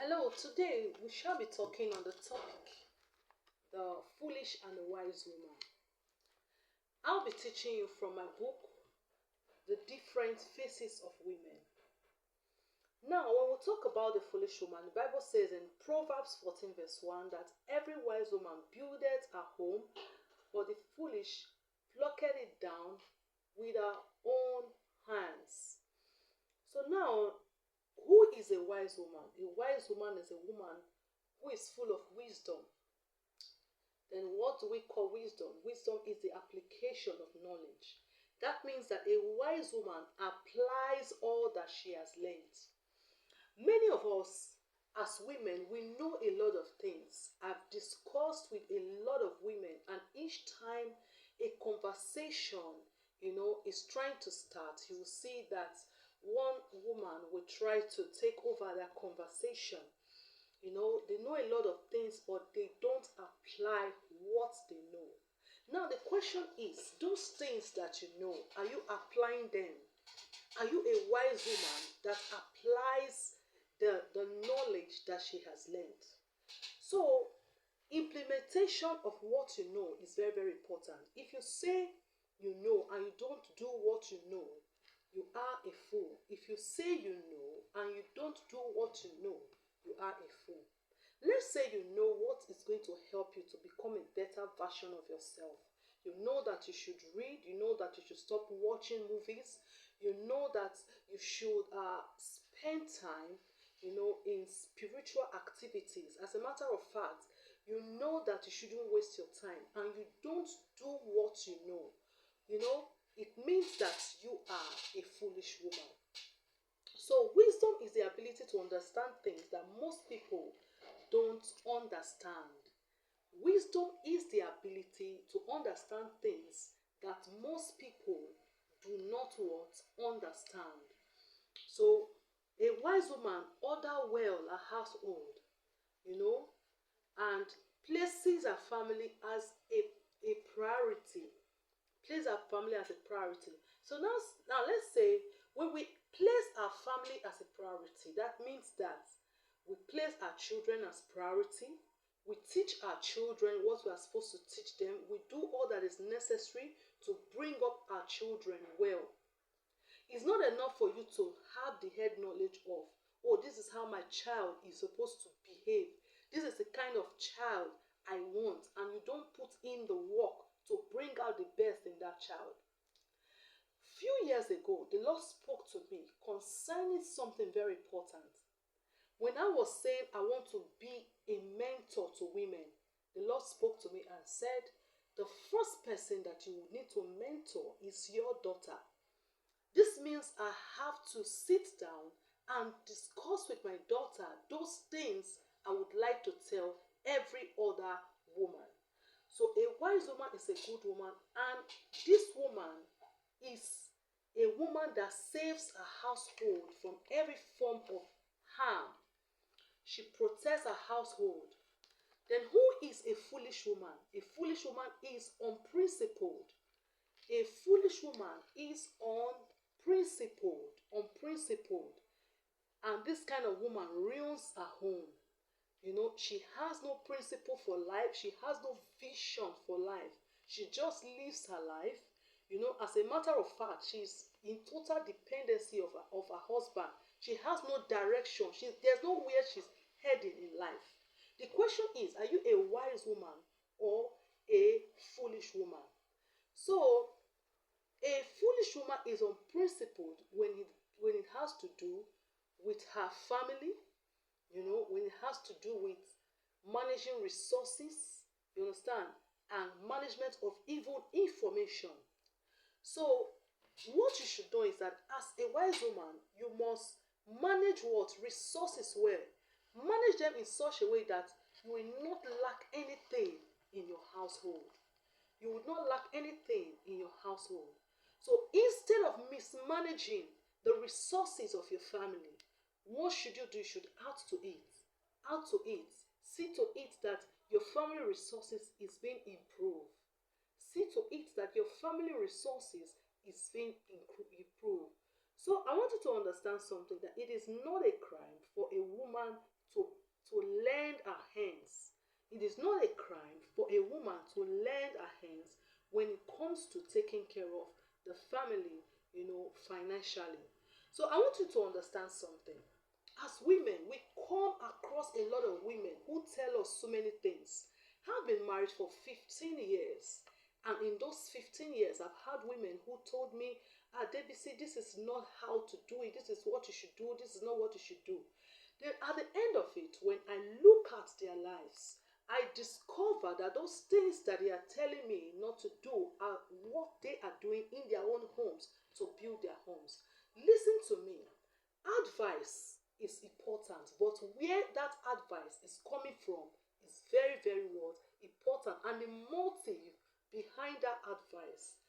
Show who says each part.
Speaker 1: Hello, today we shall be talking on the topic the foolish and the wise woman. I'll be teaching you from my book, The Different Faces of Women. Now, when we talk about the foolish woman, the Bible says in Proverbs 14, verse 1 that every wise woman buildeth a home, but the foolish plucketh it down with her own hands. So now, who is a wise woman? A wise woman is a woman who is full of wisdom. Then what do we call wisdom? Wisdom is the application of knowledge. That means that a wise woman applies all that she has learned. Many of us as women, we know a lot of things. I've discussed with a lot of women, and each time a conversation, is trying to start, you will see that one woman will try to take over that conversation. They know a lot of things, but they don't apply what they know. Now, the question is, those things that you know, are you applying them? Are you a wise woman that applies the knowledge that she has learned? So, implementation of what you know is very, very important. If you say you know and you don't do what you know, you are a fool. If you say you know and you don't do what you know, you are a fool. Let's say you know what is going to help you to become a better version of yourself. You know that you should read. You know that you should stop watching movies. You know that you should spend time, in spiritual activities. As a matter of fact, you know that you shouldn't waste your time and you don't do what you know. It means that you are a foolish woman. So, wisdom is the ability to understand things that most people don't understand. Wisdom is the ability to understand things that most people do not understand. So, a wise woman order well her household, and places her family as a priority. Place our family as a priority. So now let's say when we place our family as a priority, that means that we place our children as priority. We teach our children what we are supposed to teach them. We do all that is necessary to bring up our children well. It's not enough for you to have the head knowledge of, oh, this is how my child is supposed to behave. This is the kind of child I want, and you don't put in the work to bring out the best in that child. Few years ago, the Lord spoke to me concerning something very important. When I was saying I want to be a mentor to women, the Lord spoke to me and said, the first person that you need to mentor is your daughter. This means I have to sit down and discuss with my daughter those things I would like to tell every other woman. So a wise woman is a good woman, and this woman is a woman that saves her household from every form of harm. She protects her household. Then who is a foolish woman? A foolish woman is unprincipled. A foolish woman is unprincipled. And this kind of woman ruins her home. She has no principle for life. She has no vision for life. She just lives her life. As a matter of fact, she's in total dependency of her husband. She has no direction. There's nowhere she's heading in life. The question is, are you a wise woman or a foolish woman? So, a foolish woman is unprincipled when it has to do with her family, when it has to do with managing resources, you understand, and management of even information. So, what you should know is that as a wise woman, you must manage what? Resources well. Manage them in such a way that you will not lack anything in your household. You will not lack anything in your household. So, instead of mismanaging the resources of your family, what should you do? You should out to eat. Out to eat. See to it that your family resources is being improved. See to it that your family resources is being improved. So I want you to understand something, that it is not a crime for a woman to to lend her hands. It is not a crime for a woman to lend her hands when it comes to taking care of the family, financially. So I want you to understand something. As women, we come across a lot of women who tell us so many things. I've been married for 15 years, and in those 15 years, I've had women who told me, Debisi, this is not how to do it. This is what you should do. This is not what you should do. Then at the end of it, when I look at their lives, I discover that those things that they are telling me not to do are what they are doing in their own homes to build their homes. Listen to me. Advice is important, but where that advice is coming from is very, very what important, and the motive behind that advice